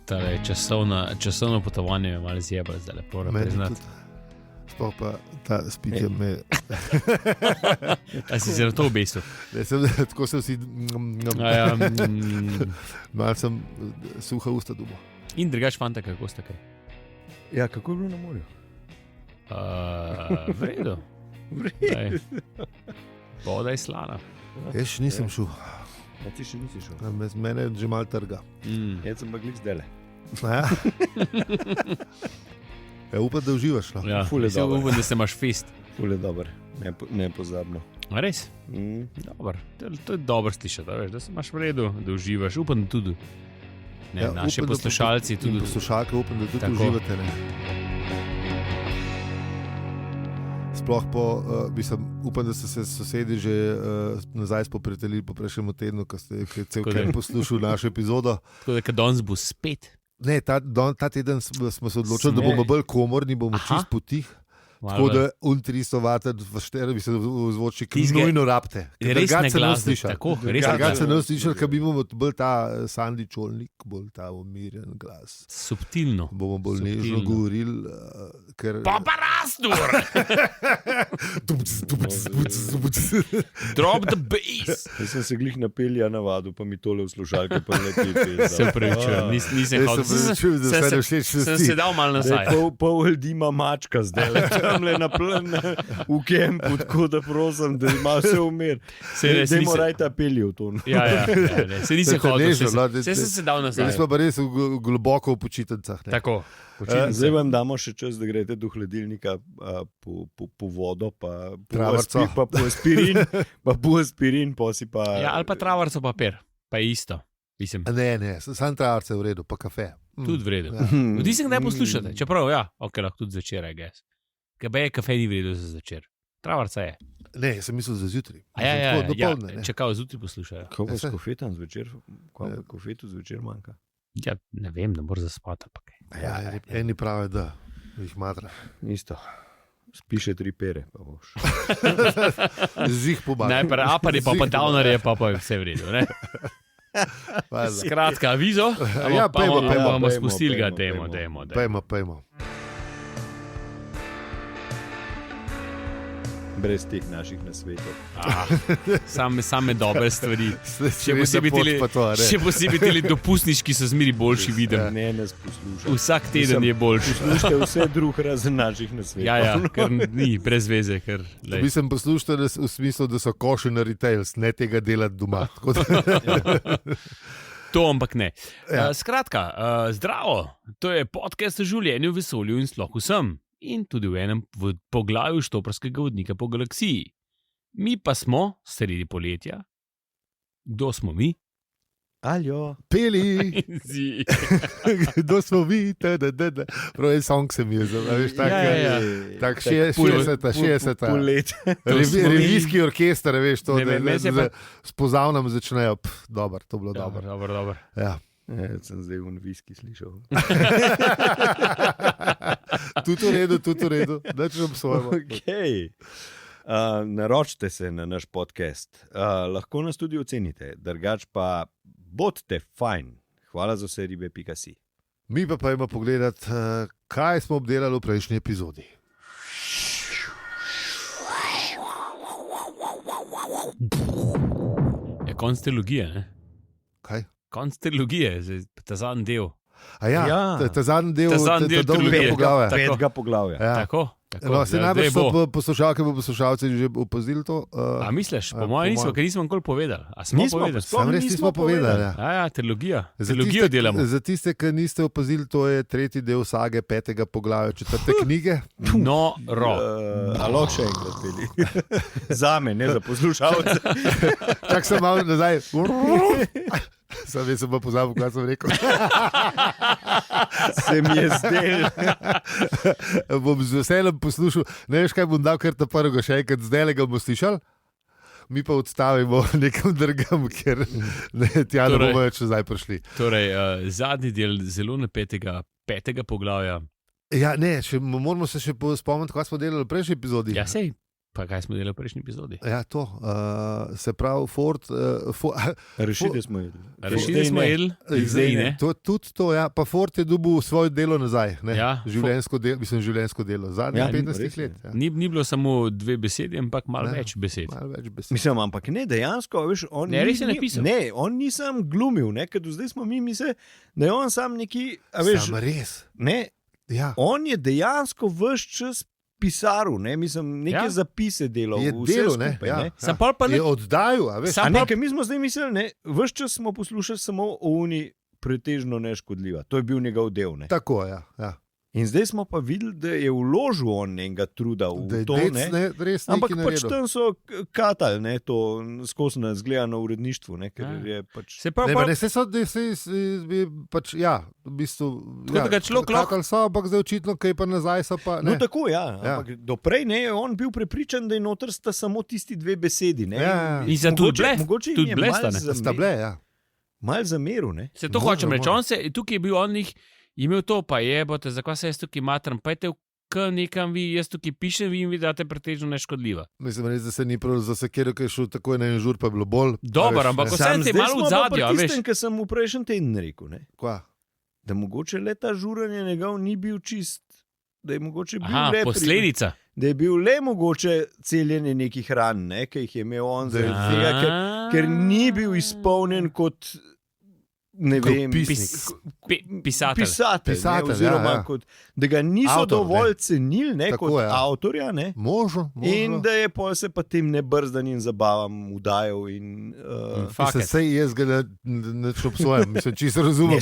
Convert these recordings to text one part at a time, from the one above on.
tale časovno potovanje je malo zjebalo, zdaj lepo priznati. Sploh pa ta spit je me. A si se na to obesil? Tako sem si... Malo sem suha usta dubo. In drugač fanta, kako ste kaj? Ja, kako je bilo na morju? V redu. Voda je slana. Jaz še nisem šel. Ja, ti še nisi šel. Mene že malo trga. Jaz sem pa glih zdele. Ja, upam, da uživaš. No? Ja, upam, da se imaš fest. Ful je dober, nepozabno. A res? Dobar. To je dobro slišati, da se imaš v redu, da uživaš. Upam, da tudi ne, ja, naši poslušalci tudi. Poslušalke upam, da tudi uživate. Ne? Sploh upam, da so se sosedi že nazaj spoprijateljili po prejšnjem tednu, ko ste cel kraj poslušali našo epizodo. Tako da danes bo spet. Ne, ta teden smo se odločili, da bomo bolj komorni, bomo čist potih. Tako da 300 vata v 4 bi se vzvoči, ki nujno rabte. Res ne glasno slišali. Drugače se ne slišali, ker bi imamo bolj ta Sandi Čolnik, bolj ta umirjen glas. Subtilno. Bomo bolj nežno govorili. Paparastur! Drop the bass! Jaz sem se glih napelja navadu, pa mi tole v slušalke pa leti. Se upravičujem, nisem hodil. Sem se dal malo nazaj. Pol ljudi ima mačka zdaj. Tamle na plan v kempu, tako da prosim, da ima vse umir. Dajmo raj ta pelje v ton. Ja, se nisem hodil. Se sem se dal nazaj. Mi smo pa res globoko v počitnicah. Tako. Zdaj vam damo še čas, da greste do hladilnika po vodo, pa po aspirin, pa si pa... Ja, ali pa travarco papir, pa je isto. Mislim. Ne, sam travarce je v redu, pa kafe. Tudi v redu. Vdi se, kdaj poslušate, čeprav, ok, lahko tudi zvečer, I guess. Kafe ni v redu za zvečer. Travarca je. Ne, sem mislil za zjutraj. Če kao zjutraj poslušajo. Kako pa s kofetom zvečer? Kako kofetu zvečer manjka? Ja, ne vem, da moraš zaspati. Eni pravi, da jih matra. Isto. Spiše 3 pere, pa boš. Zih pomaga. Najprej apari, pa downer je, pa je vse v redu, ne? Skratka, avizo. Ja, bomo spustili ga, dajmo. Pejmo. Brez teh naših nasvetov. Same dobre stvari. Še posebej teli dopustniški so zmeri boljši videm. Ne nas poslušaj. Vsak teden je boljši. Poslušajte vse drug razen naših nasvetov. Ja, ker ni, brez veze. Mislim, poslušajte v smislu, da so košeni retails, ne tega delati doma. To, ampak ne. Skratka, zdravo. To je podcast o življenju, vesolju in sploh vsem. In tudi v enem poglavju Štoparskega vodnika po galaksiji. Mi pa smo sredi poletja. Kdo smo mi? Aljo. Peli. Kdo smo mi? Prav en song se mi je zdaj. Tak 60. Polet. Revijski orkester, veš to. Spozav nam začnejo. Dobar, to bilo dobro. Ja. Sem zdaj v viski slišal. Tudi v redu. Okay. Naročite se na naš podcast. Lahko nas tudi ocenite. Drugač pa bodite fajn. Hvala za vse ribe.si. Mi pa pojmo pogledati, kaj smo obdelali v prejšnji epizodi. Je konc trilogije, ne? Kaj? Konc trilogije, ta zadnji del. Ta zadnji del dolgega poglavja. Petega poglavja. Tako. Se najbolj so poslušalke in poslušalci že opazili to? A misliš? Po mojem nismo, ker nismo nikoli povedali. A smo povedali? Res nismo povedali. Ja, trilogija. Trilogijo delamo. Za tiste, ki niste opazili, to je 3. del sage 5. poglavja 4. knjige. Noro. Alo, še enkrat peli. Zame, ne za poslušalce. Čak sem malo nazaj. Sam sem pa pozabil, kaj sem rekel. Se mi je zdel. Bom z veseljem poslušal. Ne veš, kaj bom dal, ker ta prvega še enkrat zdaj ga bomo slišali. Mi pa odstavimo nekam drugam, ker tja ne bomo več zdaj prišli. Torej, zadnji del zelo napetega 5. poglavja. Ja, ne, moramo se še spomniti, kaj smo delali v prejšnji epizodi. Ja, sej. Pa kaj smo delali v prejšnji epizodi? Ja, to. Se pravi, Ford. Rešili smo jedli. Rešili smo jedli, zdaj ne. Tudi to, ja. Pa Ford je dobil svoje delo nazaj. Ja, Življenjsko delo. Zadnjih 15 let. Ja. Ni bilo samo 2 besede, ampak malo več besed. Mislim, ampak ne, dejansko, veš, on ne, res je napisal. Ne, on ni sam glumil, ne, ker do zdaj smo mi mislili, da je on sam neki, a veš. Sam res. Ne, ja. On je dejansko vse čas pisaril, ne, mislim, neke zapise delal. Je delo, ne. Skupaj, ja. ne. Ja. Pa ne. Je oddajal, a veš. A ne, ker mi smo zdaj mislili, ne, vse čas smo poslušali samo o uni pretežno neškodljiva. To je bil njegov del, ne. Tako, ja. Ja. In zdaj smo pa videli, da je vložil on enega truda v to, ne. Ampak pač tam so katali, ne, to skozi nas gleda na uredništvu, ne, ker je pač... Pač, ja, v bistvu... Tako da ga človek lahko... Kakali so, ampak zdaj očitno, kaj pa nazaj so pa... Ne. No tako, ja. Ampak doprej, ne, je on bil prepričan, da je noter sta samo tisti 2 besedi, ne. Ja. In za tudi blesta, ne. Sta bile, ja. Mal zameru, ne. Se to hočem reči, on se, tukaj je bil on njih, imel to, pa jebote, zakaj se jaz tukaj matram, pajte nekam vi, jaz tukaj pišem, vi jim vi date pretežno neškodljiva. Mislim, res, da se ni prav za sekero, ki je šel takoj na en žur, pa je bilo bolj. Dobar, ampak vsem te malo v zadju, a veš. Ker sem v prejšnjem teden rekel, ne. Kva? Da mogoče le ta žuranje njegov ni bil čist, da je mogoče bil le posledica. Da je bil le mogoče celjenje nekih ran, ne, ki jih je imel on zaradi tega, ker ni bil izpolnjen kot ne vem, pisatelj, oziroma ja. kot, da ga niso Autor, dovolj cenili, ne, tako, kot ja. avtorja, ne. Možno. In da je pa se pa tem nebrzdanim zabavam udajal in sej jaz ga ne obsojam, mislim, čisto razumem. Ne,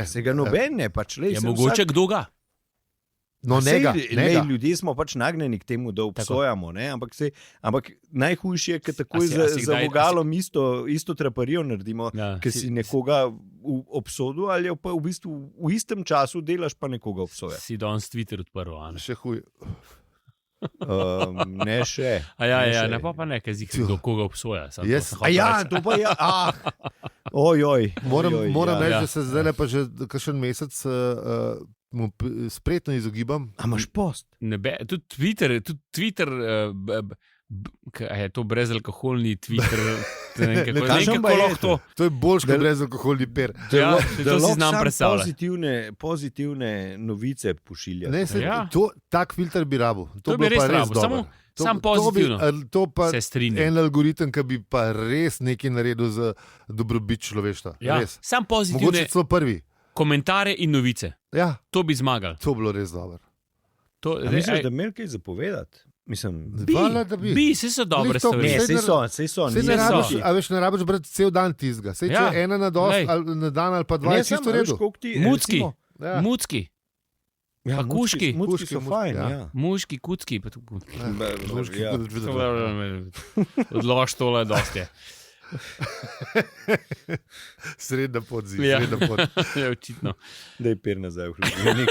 se ga noben ne, pač le. Je mogoče kdo ga? No, njega. Ljudje smo pač nagnjeni k temu, da obsojamo, ne? Ampak najhujše je, ker takoj za vogalom isto traparijo naredimo, ker si nekoga obsodil ali pa v bistvu v istem času delaš pa nekoga obsoja. Si danes Twitter odprl, a ne? Še huj. Ne še. Ne pa ne, ker zikri do koga obsoja. To pa je. Ojoj. Moram reči, da se zdaj pa že kakšen mesec spretno izogibam. A imaš post? Tudi Twitter, je to brezalkoholni Twitter. To je boljš kot brezalkoholni per. To si znam predstavljati. Pozitivne novice pošilja. Tak filter bi rabil. To bi res rabil. Sam pozitivno. To pa en algoritem, ki bi pa res nekaj naredil za dobrobit človeštva. Sam pozitivne. Mogoče celo prvi. Komentarje in novice. Ja. To bi zmagali. To bi bilo res dobro. Misliš, da imel kaj zapovedati? Mislim, bi, vse so dobre stvari. Vse so. A veš, ne rabiš brati cel dan tizga. Sej, če ena na dan ali pa 2 je čisto redu. Mucki. Ja, kuški. Muški so fajn, ja. Muški, kucki. Odlož tole dosti. Srednja podziv. Ja, očitno. Da je per nazaj v hladilnik.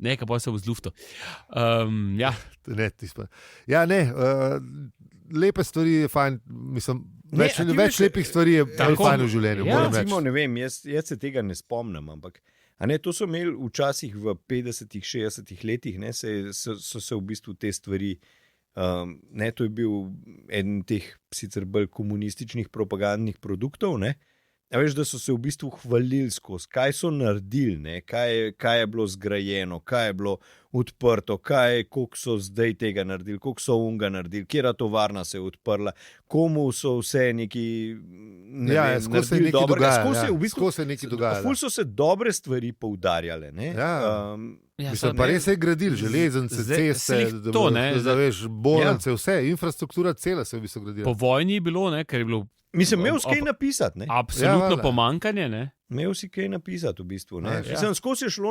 Nekaj pa se v zlufto. Lepe stvari je fajn, mislim, več lepih stvari je fajn v življenju. Ne vem, jaz se tega ne spomnim, ampak to so imeli včasih v 50-ih, 60-ih letih, ne, so se v bistvu te stvari, to je bil eden teh sicer bolj komunističnih propagandnih produktov, ne. A veš, da so se v bistvu hvalili skozi, kaj so naredili, ne? Kaj je bilo zgrajeno, kaj je bilo odprto, koliko so zdaj tega naredili, koliko so unga naredili, kjera tovarna se je odprla, komu so vse neki skozi se nekaj dogaja. Skozi se nekaj dogaja. Ful so se dobre stvari poudarjale. Ne? Mislim, pa res je gradil, železnice, ceste, bolnice, vse, infrastruktura cela se je v bistvu gradila. Po vojni je bilo, ker je bilo. Mislim, imel si kaj napisati, ne? Absolutno pomankanje, ne? Imel si kaj napisati, v bistvu, ne? Skozi je šlo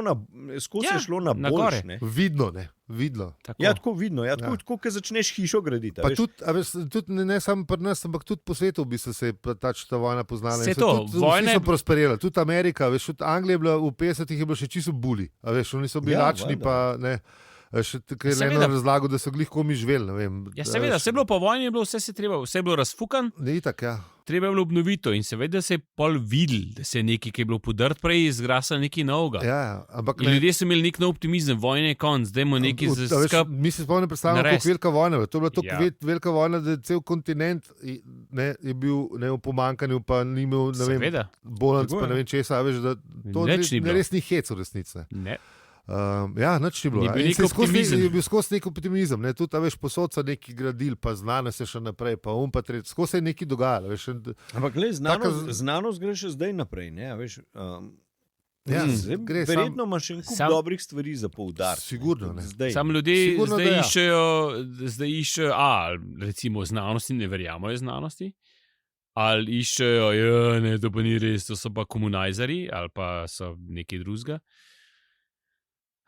na boljš, ne? Vidno, ne? Vidno. Tako vidno, tako, ko začneš hišo graditi. Pa tudi ne samo pri nas, ampak tudi po svetu v bistvu se je ta vojna poznala. Vse to, vojne so prosperirale, tudi Amerika, veš, tudi Anglija je bila v 50-ih je bila še čisto buli, a veš, oni so bili lačni, pa ne. Še takrat je eno razlago, da so glih komi živeli. Ja, seveda, vse je bilo po vojni, vse je bilo razfukan. Ne, itak, ja. Treba je bilo obnoviti in seveda se je pol videl, da se je nekaj, ki je bilo podrt prej, izgrasal nekaj novega. Ja, ampak ljudje so imeli nek nov optimizem, vojne je konc, zdaj imamo nekaj za skup. Mi se spomnim predstavljamo kot velika vojna. To je bila tako velika vojna, da je cel kontinent je bil v pomankanju, pa ni imel bolnic, pa ne vem česa. Veš, da to res ni hec v resnici. Ne. Ja, nič ni bilo. Je bil skozi nek optimizem. Ne? Tudi, veš, posod so neki gradili, pa znane se še naprej, pa skozi se je nekaj dogajalo. Veš, ampak znanost gre še zdaj naprej. Ne? Veš, verjetno imaš še nekaj dobrih stvari za poudariti. Sigurno ne. Sam ljudje zdaj iščejo, recimo znanosti, ne verjamejo znanosti, ali iščejo, ne, to pa ni res, to so pa komunajzari, ali pa so nekaj drugega.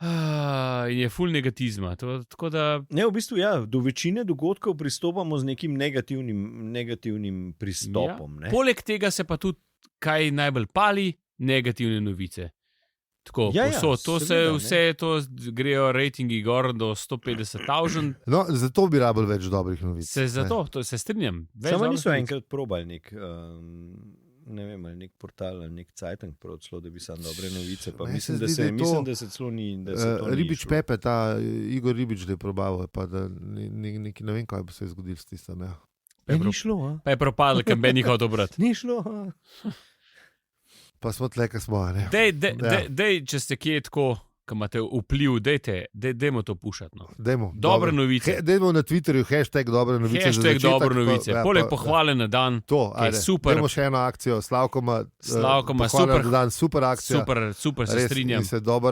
In je ful negativizma. Ne, v bistvu, do večine dogodkov pristopamo z nekim negativnim pristopom. Ja. Poleg tega se pa tudi, kaj najbolj pali, negativne novice. Tako, vse to grejo rejtingi gor do 150,000. No, zato bi rabili več dobrih novic. Se strinjam. Samo niso enkrat probali ne vem, ali nek portal, ali nek cajtank prav, da bi sam dobre novice, pa mislim, da se celo ni, da se to Ribič Pepe, Igor Ribič, da je probal, pa da ne vem, kaj bo se zgodilo s tistem. Ni šlo, Pa je propadlo, ker bi njihov dobro. Ni šlo, Pa smo tle, kaj smo, ne. Dej, če ste kje tako, ko imate vpliv, dejmo to pušati. No. Dobre novice. Dejmo na Twitterju hashtag dobre novice. Hashtag dobre novice. Poleg pohvale na dan. To, je super. Dejmo še eno akcijo. Slavkoma super. Dan, super akcija. Super, se strinjam.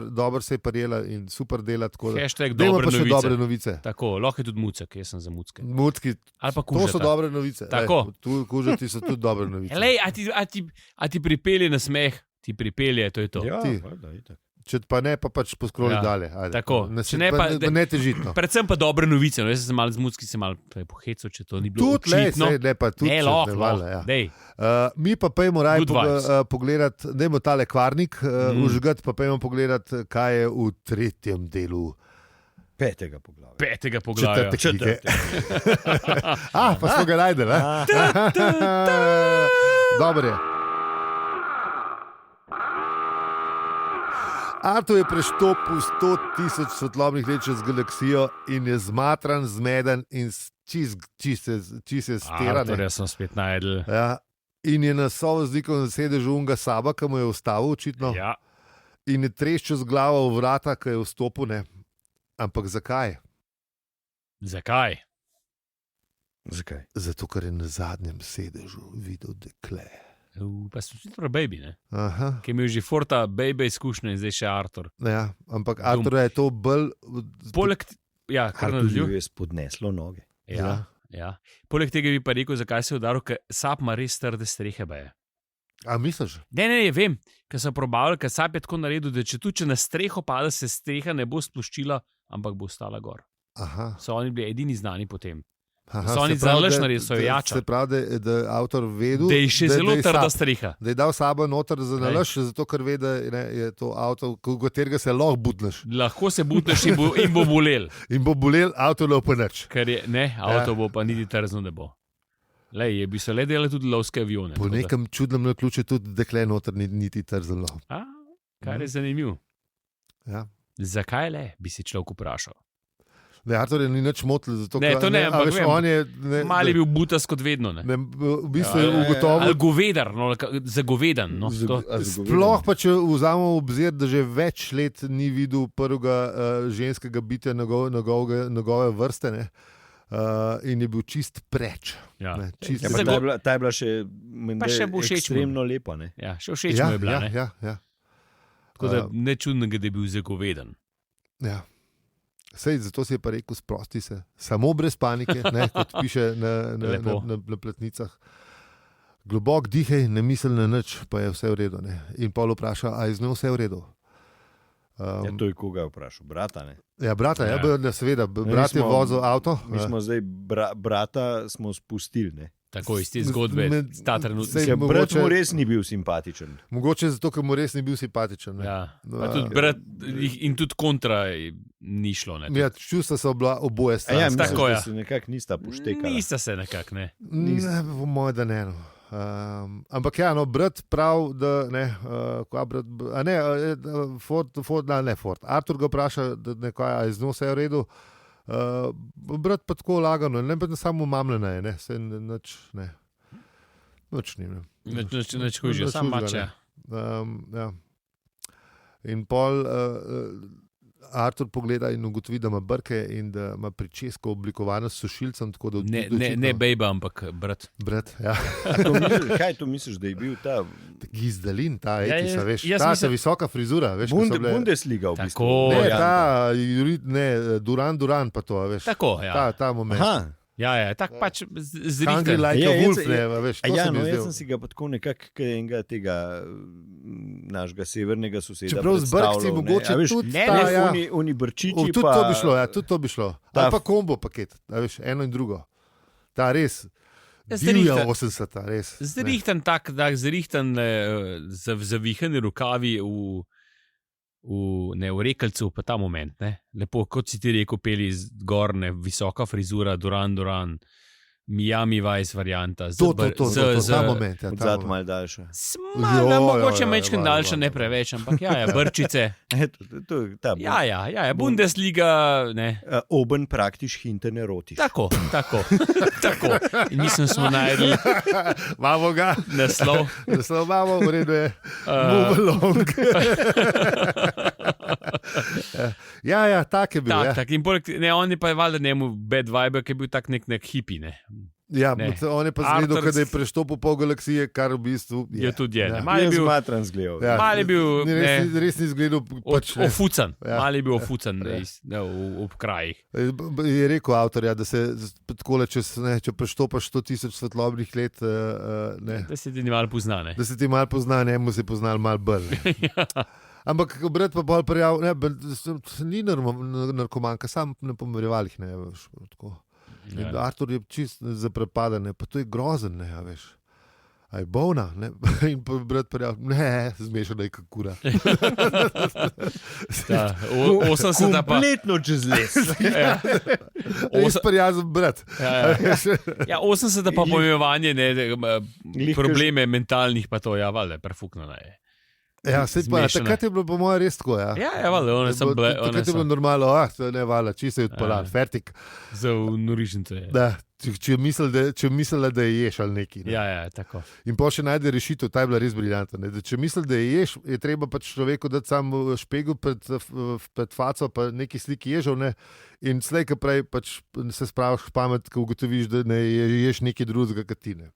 Dobro se je prijela in super dela. Hashtag dobre novice. Tako, lahko je tudi mucek, jaz sem za mucke. Mucki, to so dobre novice. Tako. Tu kužati so tudi dobre novice. Lej, a ti pripelje na smeh, ti pripelje, to je to. Ja, Če pa ne, pa pač poskroli dalje. Tako, če ne, pa ne težitno. Predvsem pa dobre novice. Jaz sem malo z mucki, se malo pohecel, če to ni bilo očitno. Ne, lahko. Mi pa pojmo raje pogledati, dajmo tale kvarnik, užgat, pa pojmo pogledati, kaj je v tretjem delu. 5. poglavja. 4. knjige. Pa smo ga najdeli. Dobro je. Artur je preštopil 100,000 svetlobnih let čez galaksijo in je zmatran, zmeden in čist stiran. Artur, jaz sem spet najdel. Ja. In je na sovoznikovem sedežu unga Saba, ki mu je vstavil očitno. Ja. In je treščil z glavo v vrata, ki je vstopil. Ne. Ampak zakaj? Zakaj? Zato, ker je na zadnjem sedežu videl dekle. Pa so tudi baby, ne? Ki je imel že forta baby izkušnje in zdaj še Artur. Ja, ampak Artur je to bolj... kar nadaljuj. Artur je spodneslo noge. Ja. Poleg tega bi pa rekel, zakaj se je udaril, ker Sap ima res trde strehe, baje. A misliš? Ne, vem, ker sem probavil, ker Sap je tako naredil, da če na streho pada, se streha ne bo sploščila, ampak bo ostala gor. Aha. So oni bili edini znani potem. So oni zanalaš naredili, so jača. Se pravi, da je avtor vedel, da je še zelo trda streha. Da je dal Sabo noter za nalaš, zato ker ve, da je to avtor, katerega se lahko butneš. Lahko se butneš in bo bolel. In bo bolel, avtor lahko neč. Avtor bo pa niti trzno ne bo. Lej, bi se le delali tudi lovske avione. Po nekem čudnem naključju tudi dekle noter niti trzno. Kar je zanimivo. Ja. Zakaj le, bi si človek vprašal. Ne, Artur je ni nič motil. Mali je bil butas kot vedno. V bistvu je ugotovil. Govedar, zagovedan. Sploh pa, če vzamemo v obzir, da že več let ni videl prvega ženskega bitja njegove vrste, ne? In je bil čist preč. Ta je bila še ekstremno lepa. Ne? Ja, še všeč mu je bila. Ja. Tako da ne čudnega, da je bil zagovedan. Ja. Sej, zato si je pa rekel, sprosti se, samo brez panike, ne, kot piše na platnicah. Globok dihaj, ne misli na nič, pa je vse v redu. Ne. In Pavel vpraša, a je z njo vse v redu? To je koga vprašal, brata, ne? Ja, brata, seveda, brat je vozil avto. Mi smo zdaj brata smo spustili, ne? Tako iz te zgodbe, ta trenutek. Ja, brat mu res ni bil simpatičen. Mogoče zato, ker mu res ni bil simpatičen. Ne? Ja. Pa tudi brat in tudi kontra ni šlo. Ne, Ja, čustva so bila oboje strani. Ja, mislim, Tako, ja. da se nekako nista poštekala. Nista se nekako, ne. Ne, po mojem, da ne. No. Ampak ja, no, brat prav, da ne, Ford. Artur ga vpraša, da nekaj je z njo vse v redu. Brat pa tako lagano, ne pa samo mamljena je, ne, se nič ni. Neč hujže, sam mače. Ja. In pol Artur pogleda in ugotovi, da ima brke in da ima pričesko oblikovano s sušilcem. Ne bejba, ampak brat. Brat, ja. Kaj to misliš, da je bil ta Gizdalin, ta Ja, Etisa, veš, jaz ta mislim- visoka frizura, veš, ko so bile... Bundesliga v bistvu? Tako, Ne, Duran pa to, veš. Tako, ja. Ta moment. Aha. Ja, tako pač Hungry zrihten. like Ja, a jaz- wolf, ne, veš, to Ja, se mi no, je jaz zdelo. sem si ga pa tako nekako enega tega našega severnega soseda Čeprav z brkci predstavljal, ne. mogoče A veš, tudi ne, ta, ne, ja. Oni brčiči Tudi pa... to bi šlo, ja, tudi to bi šlo. Ta- Ali pa kombo paket, a veš, eno in drugo. Ta res, Ja, divja zrihten. 80-ta, res. ne. Zrihten tak, zrihten, zavihani rokavi v rekelcu, pa ta moment, ne. Lepo, kot si ti rekel, peli z gorne, visoka frizura, Duran, Miami Vice varianta. Ta moment. Ja, Od ta zad moment. malo daljša. Smala, mogoče mečken ja, daljša, ne preveč, ampak ja, brčice. Ta Ja, Bundesliga, ne. Oben praktiš hinten erotiš. Tako. In mislim, smo najdli Imamo ga, naslov. naslov imamo, v redu je. Uh, Move along. Ja, tak je bil. Ja. tak. In poleg, ne, on je pa valjda njemu bad vibe, ki je bil tak nek hipi, ne. Ja, Ne. on je pa zgledal, Arthur- da je preštopil pol galaksije, kar v bistvu Je tudi je, ne. Ja. Mal je Je bil, zmatran zgledal. Ja. mal je bil, Res ni zgledal pač, ne. ofucan, Ja. mal je bil ofucan Ja. v krajih. Je rekel avtor, ja, da se takole, če preštopaš 100,000 svetlobnih let, ne, Da se ti ni malo pozna, ne. da se ti malo pozna, njemu se poznal malo bolj. ne. Ampak brat pa bolj prijav, ne, ni narkomanka, sam na pomirjevalih, ne, veš, tako. In Ja. Artur je čist zaprepaden, ne, pa to je grozen, ne, a veš. A je bolna, ne? In pa brat prijav, ne, zmešana je kakura. Ja, 80 pa. Kompletno čez les. Ja. Res prijazen brat. Ja. Ja, 80 pa pojmovanje, ne, Glih, probleme mentalnih pa to, ja, valjda, perfuknjeno je. Ja, saj pa, Zmešana. takrat je bilo po mojem res tako, ja. Ja, valjda, one so bile, Takrat je bilo normalno, ne vala, čisto je odpeljal, Ja. fertik. za norišnice. Da, če mislila, da je ješ ali neki. Ne. Ja, tako. In pa še najde rešitev, ta je bila res briljantna. Ne. Da če misliš, da je ješ, je treba pač človeku dati samo špegel pred faco, pa neki sliki ježov. Ne. In slej, ko prej pač se spraviš v pamet, ko ugotoviš, da ne ješ nekaj drugega, kot ti ne.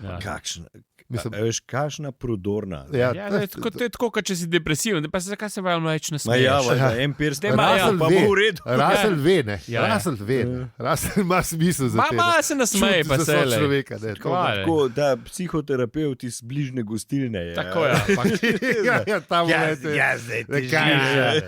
Ja. Kakšna, Mislim- veš, kakšna prodorna. Ja, Ja, to je tako, kot če si depresiven, pa se zakaj se vam več ne Ma smeješ? ja, Ja. en pir ste Ma ja, pa bo v redu. Rasel ve, ne. Ja, ja. Rasel ve, ne. Rasel ima smisel za te. Ma se nasmeje, pa za se le. človeka, ne. Tako je. Tako, da psihoterapevt iz bližnje gostilne je. Tako, ja. Ja, ta moment je. zdaj Ne, kaj je, Ja, ja.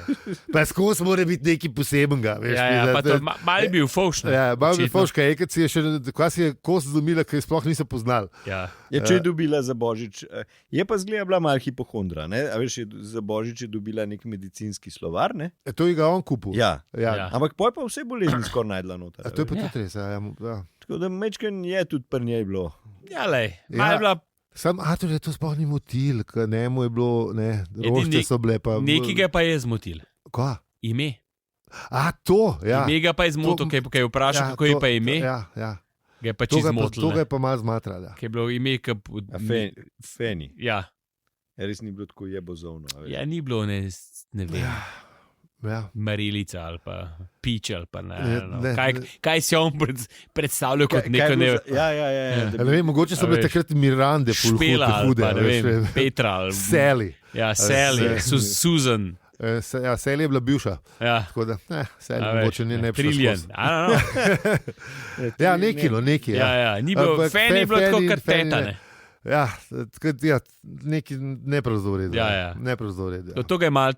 Pa skozi mora biti nekaj posebenega. Veš, Ja, pa to, da- malo je bil fauš. Ja, malo je foška, enkrat si je še, kva si je kost zlomila, ki je sploh niso poznali. Ja. Je, če je dobila za božič, je pa zgleda bila malo hipohondra. Ne? A veš, za božič je dobila nek medicinski slovar. Ne? To je ga on kupil. Ja. Ja. Ja. Ampak poj pa vse bolezni skoraj najdla noter. A to je pa Ja. tudi res. Ja. Ja. Tako da mečken je tudi pri njej bilo. Ja, lej, Ja. malo je bila Sam Artur je to sploh ni motil, ker njemu je bilo, ne, rošte so bile pa. nekaj pa je zmotil. Kva? Ime. A, to, ja. Ime ga pa je zmotil, kaj je vprašal, Ja, kako je to- pa ime. Ja, ja. Ga je pa To čisto ga, zmotil. to ga je pa malo zmatralo. Ja. Ki je bilo ime, ki. Feni. Ja. Res ni bilo tako jebozovno. Ja, ni bilo, ne vem. Ja. Marilica ali pa pič ali pa ne. Ja, No. ne, Kaj si on predstavljal kot neko ne. Ja, Ja, ne vem, mogoče so bile veš, takrat Mirande, Špela ali hude, pa ne veš, vem, Petra ali Sally. Ja, Sally, Susan. Ja, Sally je bila bivša. Ja. Tako da, Sally A veš, mogoče ne bi Trillion. šla. I don't know. Ja, neki, no, neki. Ja, Ja, ja, ni bilo, Ampak Fanny je bilo tako Fanny- kot Fanny teta. ne. Ne. Ja, ja, neki ne prav zelo redo. Ja, ja. Ne prav zelo redo. To je malo,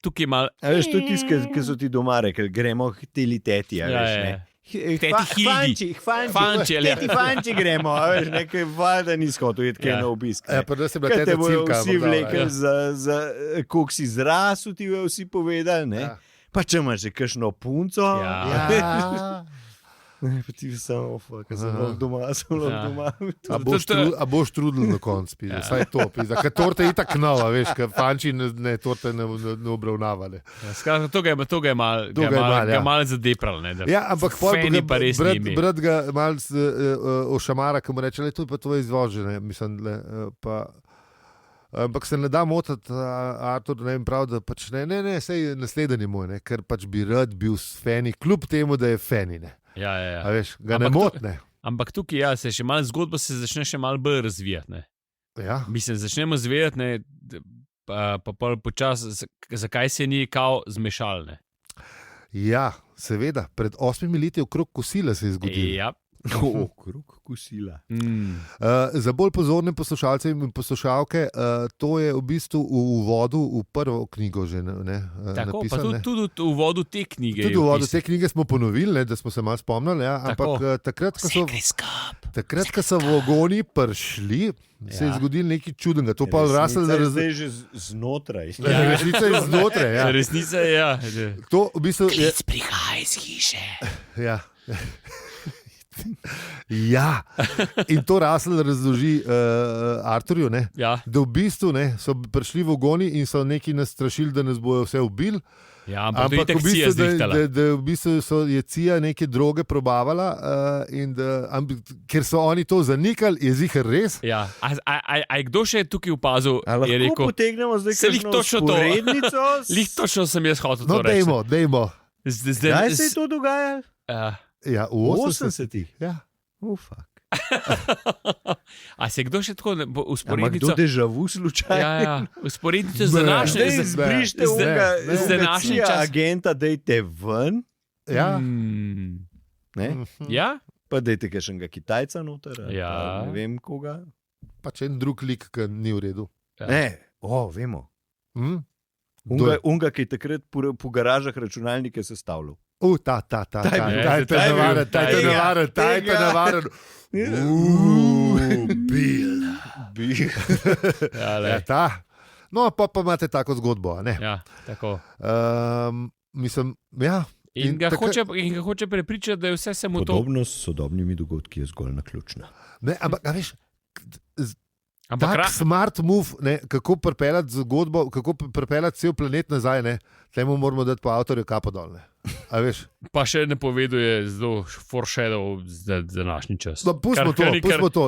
tukaj mal. A veš, to je tisto, ki so ti doma rekli, gremo k teli teti. Ja, Veš, ja. ne? Fanči gremo, veš, nekaj valjda ni shotel, je kaj na obisk. Pa da se bila Kaj te bojo cilka, vsi morda, vlekli koliko si zrasel, ti bojo vsi povedali, ne? Ja. Pa če imaš že kakšno punco, Ja. pa ti samo, kaj sem lahko doma, A boš trudil na koncu, pizda, saj to, pizda. Ker torta je itak nova, veš, ker fanči torte ne obravnavali. Skratka, to ga je malo zadepral. Ja, ampak Feni pa res ni imel. brat ga malo ošamara, ki mu reče, to je pa tvoje izvožene, mislim, pa... Ampak se ne da motiti, Artur, ne vem prav, da pač ne, sej naslednji moj, ne, ker pač bi rad bil s Feni, kljub temu, da je Feni, ne. Ja. A veš, ga ne Ampak motne. Ampak tukaj se še malo zgodba se začne še malo bolj razvijati. Ne. Ja. Mislim, začnemo zvijati, ne, pa pol počasi, zakaj se ni kao zmešal. Ne. Ja, seveda, pred 8 leti okrog kosila se je zgodilo. Ja. okrog kosila. Za bolj pozorne poslušalce in poslušalke, to je v bistvu v uvodu v prvo knjigo že Tako, napisano. pa tudi v uvodu te knjige. Tudi v uvodu te knjige smo ponovili, ne, da smo se malo spomnili, ja, ampak takrat, ko so v ogoni prišli, se je zgodilo nekaj čudnega. To pa Russell zdaj že znotraj. Resnica je znotraj. Ja. Resnica je, ja. To v bistvu je... prihaja iz hiše. Ja. Ja, in to Russell razloži Arturju, ne? Ja. Da v bistvu so prišli v ogoni in so neki nas strašili, da nas bojo vse ubili. Ja, ampak v bistvu, da v bistvu je CIA neke droge probavala, ker so oni to zanikali, je zihar res. Ja. A je kdo še tukaj opazil? Je rekel, potegnemo zdaj kakšno vzporednico? Lih točno sem jaz hotel No, to reči. dejmo. Kdaj se je to dogajalo? Ja, v 80-ih. Ja. Fuck. A se kdo še tako Ampak usporednico? kdo dežavu slučajno? Ja, usporednico z današnjim. Zdaj izbrište z današnjim časom. agenta, dejte ven. Ja. Ne? Ja? Pa dejte kakšnega Kitajca noter. Ja. Ne vem koga. Pač en drug lik, ki ni v redu. Ja. Ne, vemo. Unga, ki je takrat po garažah računalnike sestavljal. Ta je navaren. Bil. Ja, Ta. No, pa imate tako zgodbo, ne? Ja, tako. Mislim, ja. In ga hoče prepričati, da je vse se mu to... Podobnost s sodobnimi dogodki je zgolj naključna. Ne, ampak, veš, Ampak tak smart move, ne, kako pripeljati zgodbo, kako pripeljati cel planet nazaj, ne, temu moramo dati po avtorju kapo dol, ne. A veš? Pa še ne poveduje zelo foreshadow za današnji čas. No, pustimo to.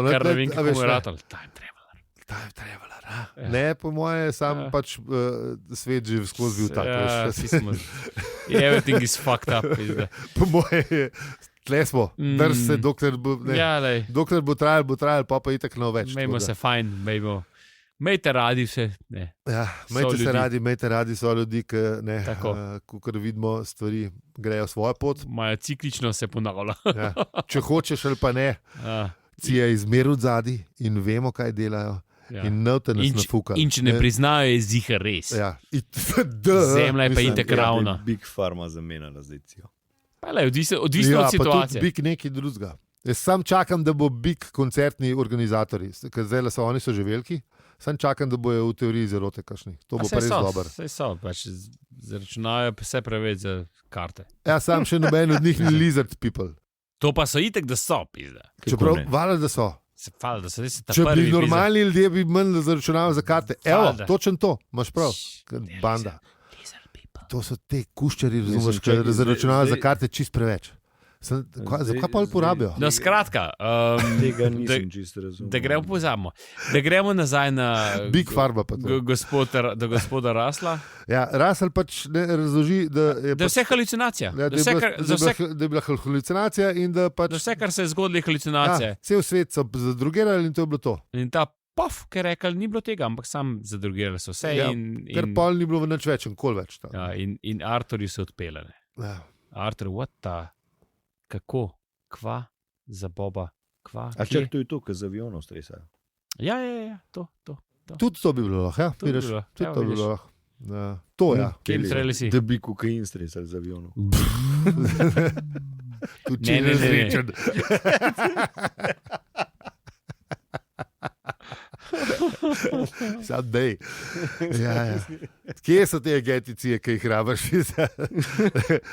Kar ne vem, kako je ratal. Time traveler. Ja. Ne, po moje, sam pač svet že skozi bil tak. Ja, everything is fucked up. Po moje, tle smo, drž se, dokler bo trajal, pa itak no več. Mejmo se fajn, mejte radi vse. Ne. Ja, mejte radi so ljudi, ki vidimo, stvari grejo svojo pot. Majo ciklično se ponavlja. Ja. Če hočeš ali pa ne, CIA je izmer od zadaj in vemo, kaj delajo. Ja. In nas nafuka. In če ne priznajo, je zihar res. Ja. Zemlja je pa itak ravna. Big Pharma zamenjala zdaj cijo. Odvisno od situacije. Big nekaj drugega. Jaz sam čakam, da bo big koncertni organizatorji, ker zdaj oni so že veliki, sam čakam, da bojo v teoriji zelo tekašni. To bo pa res dober. Saj so, pač zaračunajo vse preveč za karte. Ja, sam še noben od njih ni lizard people. To pa so itek, da so, pizda. Čeprav, valjda, da so. Če bi normalni ljudje bi manj zaračunavali za karte. Evo, točno to, imaš prav. Banda. To so te kuščari, razumeš, ki zaračunavajo za karte čist preveč. Zakaj pa uporabijo? No, skratka, tega nisem čisto razumel. Da gremo nazaj na Big Pharma pa to. Gospoda Russella. Ja, Russell pač razloži, da je vse halucinacija. Da je bila halucinacija in da pač... Da vse, kar se je zgodilo, je halucinacija. Ja, cel svet so zadrugirali in to je bilo to. In ta ki je rekel, ni bilo tega, ampak sam zadrugirali so vse. Ja, ker pol ni bilo nič več, nikoli več. Ja, in Arturju so odpeljali. Ja. Artur, kako, kva, za Boba, kva. A čak to je to, ki z avionom stresajo? Ja, to. Tudi to bi bilo lahko, ja. Tudi to bi bilo lahko. To, ja. Kjem streli si? Da bi kokain stresali z avionom. Tudi če je nesrečen. Sam dej. Ja. Kje so te ageticije, ki jih rabaš?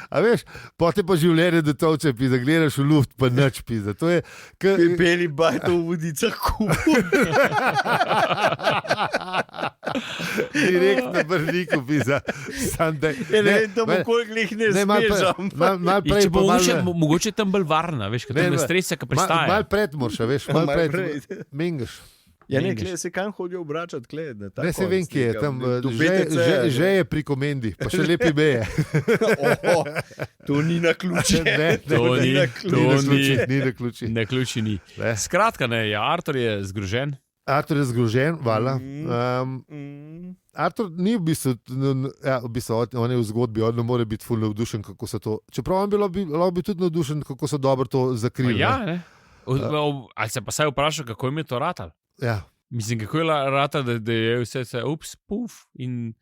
A veš, potem pa življenje do toče, pisa, gledaš v luft, pa nič pisa. To je... Beli bajto v vodicah kupu. Direkt na brniku pisa. Sam dej. Ne, da mu koliko jih ne smežam. Če bo mogoče tam bolj varna, veš, kad tam ne stresa, ka pristaja. Mal pred moraš, veš, mal pred. Mengaš. Ja, ne, kle, se kam hodijo obračati, kle. Ne se vem, kje je tam, že je pri Komendi, pa še lepi beje. To ni na ključi. Ni na ključi. Na ključi ni. Skratka, ne, Artur je zgrožen. Artur je zgrožen, vala. Artur ni v bistvu, on je v zgodbi, on ne more biti ful navdušen, kako se to, čeprav on lahko bi tudi navdušen, kako so dobro to zakrili. Ja, ne. Ali se pa saj vprašal, kako jim je to ratal? Ja. Mislim, kako je ratal, da je vse ups, puf in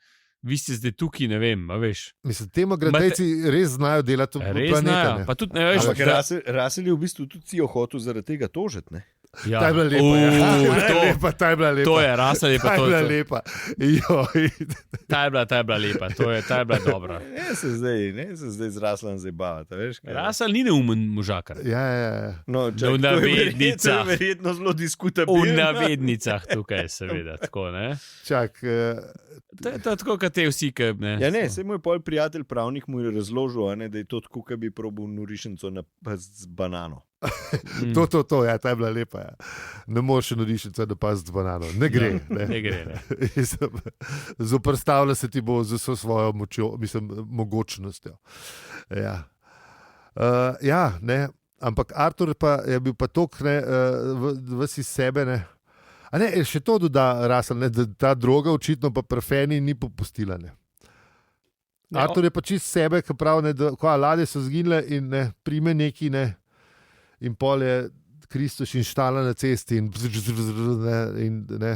vi ste zdaj tukaj, ne vem, a veš. Mislim, temo gradejci res znajo delati v planete. Pa tudi ne veš. Ampak Rasel je v bistvu tudi si hotel zaradi tega tožiti, ne? Ja. Ta je bila lepa, ta je bila lepa. To je, Rasel je pa to. Ta je bila lepa. Ta je bila lepa, ta je bila dobra. Ne se zdaj z Raslom zabavati, veš? Rasel ni neumen možakar. Ja. No, v navednicah. To je verjetno zelo diskutabilno. V navednicah tukaj, seveda, tako, ne? Čak, to je tako, kot te vsi, ki ne. Ja, ne, se moj pol prijatelj pravnik mu je razložil, ne, da je to tako, kot bi probal norišnico z banano. To, ja, ta je bila lepa. Ja. Ne moreš norišnico napasti z banano. Ne gre. Ne gre, ne. Zoprstavlja se ti bo z vso svojo močjo, mislim, mogočnostjo. Ja. Ja, ne. Ampak Artur pa je bil pa tok, ne, ves iz sebe, ne. A ne, še to doda Rasel, ne, da ta droga očitno pa prefeni ni popustila, ne. Artur je pa čist sebe, ki pravi, ne, da ladje so zginile in ne, prime neki, ne, in pol je Kristoš inštala na cesti in ne,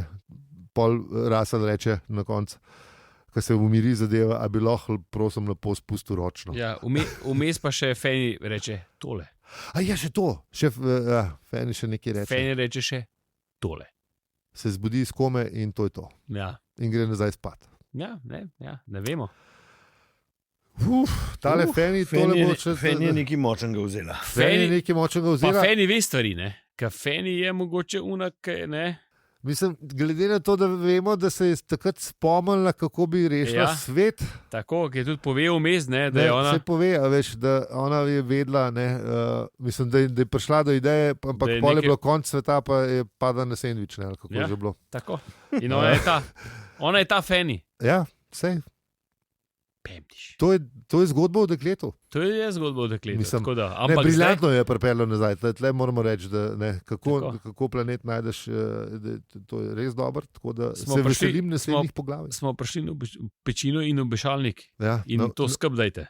pol Rasel reče na koncu, ko se umiri zadeva, a bi lahko, prosim, lepo spustil ročno. Ja, vmes pa še Feni reče tole. A je še to, Feni še nekaj reče. Feni reče še tole. Se zbudi iz kome in to je to. Ja. In gre nazaj spat. Ja, ne vemo. Tale Feni, tole bo še... Feni je nekaj močnega vzela. Feni nekaj močnega vzela. Pa Feni ve stvari, ne? Ka Feni je mogoče unak, ne? Mislim, glede na to, da vemo, da se je takrat spomnila, kako bi rešila svet. Tako, ki je tudi povedal vmes, ne, da je ona... Se pove, veš, da ona je vedela, ne, mislim, da je prišla do ideje, ampak pol je bilo konc sveta, pa je padla na sendvič, ne, ali kako je že bilo. Tako, in ona je ta Feni. Ja, sej. Pemtiš. To je zgodba o dekletu. To je zgodba o dekletu. Mislim, tako da, ne, briljantno je pripeljal nazaj. Tle moramo reči, da ne, kako planet najdeš, to je res dobro. Tako da veselim naslednjih poglavij. Smo prišli v pečino in v obešalnik. Ja, in to skrb dajte.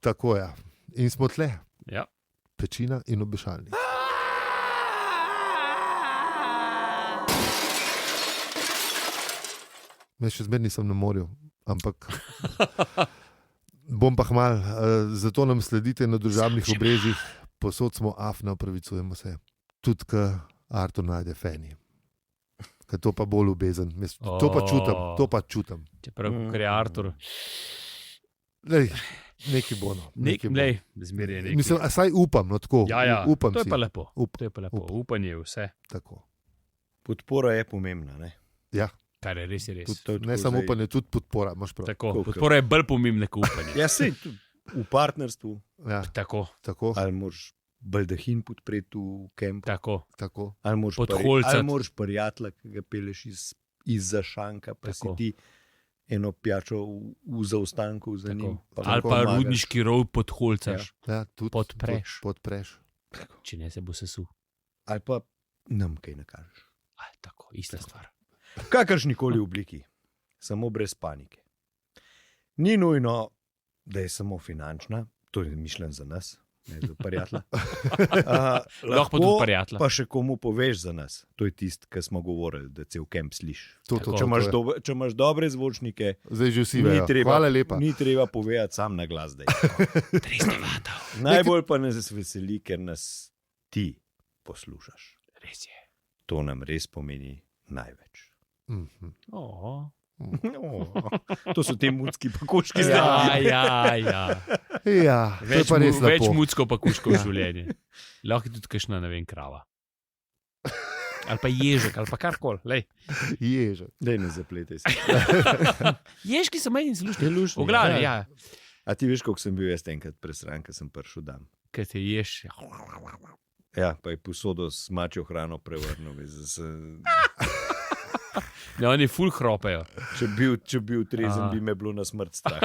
Tako je. Ja. In smo tle. Ja. Pečina in obešalnik. Jaz še zmeraj nisem na morju, ampak bom pa hmal, zato nam sledite na družabnih obrežjih, posod smo afna, opravičujemo se. Tudi, ko Artur najde Feni. Ker to pa bolj ljubezen. To pa čutim. Čeprav, ker je Artur. Neki bono. Zmeraj je neki. Mislim, saj upam, no tako. Ja, upam to je pa lepo. Upanje je vse. Tako. Podpora je pomembna, ne? Ja. Kar je res. Ne samo upanje, tudi podpora. Tako, podpora je bolj pomembna kot upanje. Ja, sej, v partnerstvu. Ja. Tako. Ali moraš baldahin podpreti v kempu. Tako. Ali moraš prijatelja, ki ga peleš izza šanka, pa si ti eno pijačo v zaostanku za njim. Ali pa rudniški rov podholcaš. Ja, tudi podpreš. Če ne se bo sesul. Ali pa nam kaj nakažeš. Tako, ista stvar. Kakršnikoli obliki, samo brez panike. Ni nujno, da je samo finančna, to je mišljen za nas, Ne, za prijatelja. Lahko pa tudi prijatelja. Pa še komu poveš za nas. To je tisto, kar smo govorili, da cel kamp slišiš. To, Če imaš dobre zvočnike, zdaj že vsi vejo. Hvala lepa. Ni treba povedati sam na glas. 300 vatov. Najbolj pa nas veseli, ker nas ti poslušaš. Res je. To nam res pomeni največ. To so te mucki pakuški zdaj. Ja, več mucko pakuškov v življenju. Lahko je tudi kakšna, ne vem, krava. Ali pa ježek, ali pa karkoli. Ježek. Daj ne zapletaj se. Ježki so meni slušni. Lušni, v glavi, ja. A ti veš, koliko sem bil jaz enkrat presran, ko sem prišel dan? Kaj te ješ? Ja, pa je posodo s mačjo hrano prevrnil. Ne, oni ful hropejo. Če bil trezen, bi me bilo na smrt strah.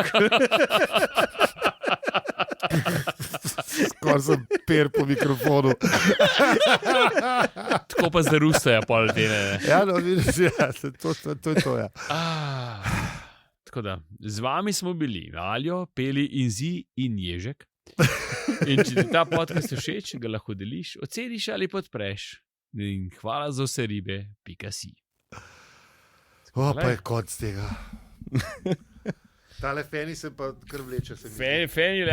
Skoro sem per po mikrofonu. Tako pa zdaj rustajo pol tene. Ja, no, vidiš, ja, to je to, ja. Tako da, z vami smo bili Aljo, Peli in Zi in Ježek. In če ti ta podcast všeč, ga lahko deliš, oceniš ali podpreš. In hvala za vse ribe, .si. Pa je konc tega. Tale feni se pa kar vleče. Feni,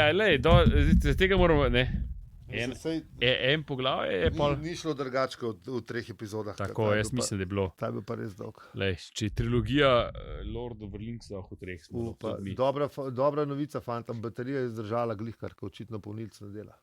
za tega moramo, ne. En poglavje je pol. Ni šlo drugače v 3 epizodah. Tako, jaz mislim, da je bilo. Ta je bil pa res dolg. Če je trilogija Lord of the Rings v 3 smo. Dobra novica, fantam, baterija je zdržala glihkar, ko očitno polnilc ne dela.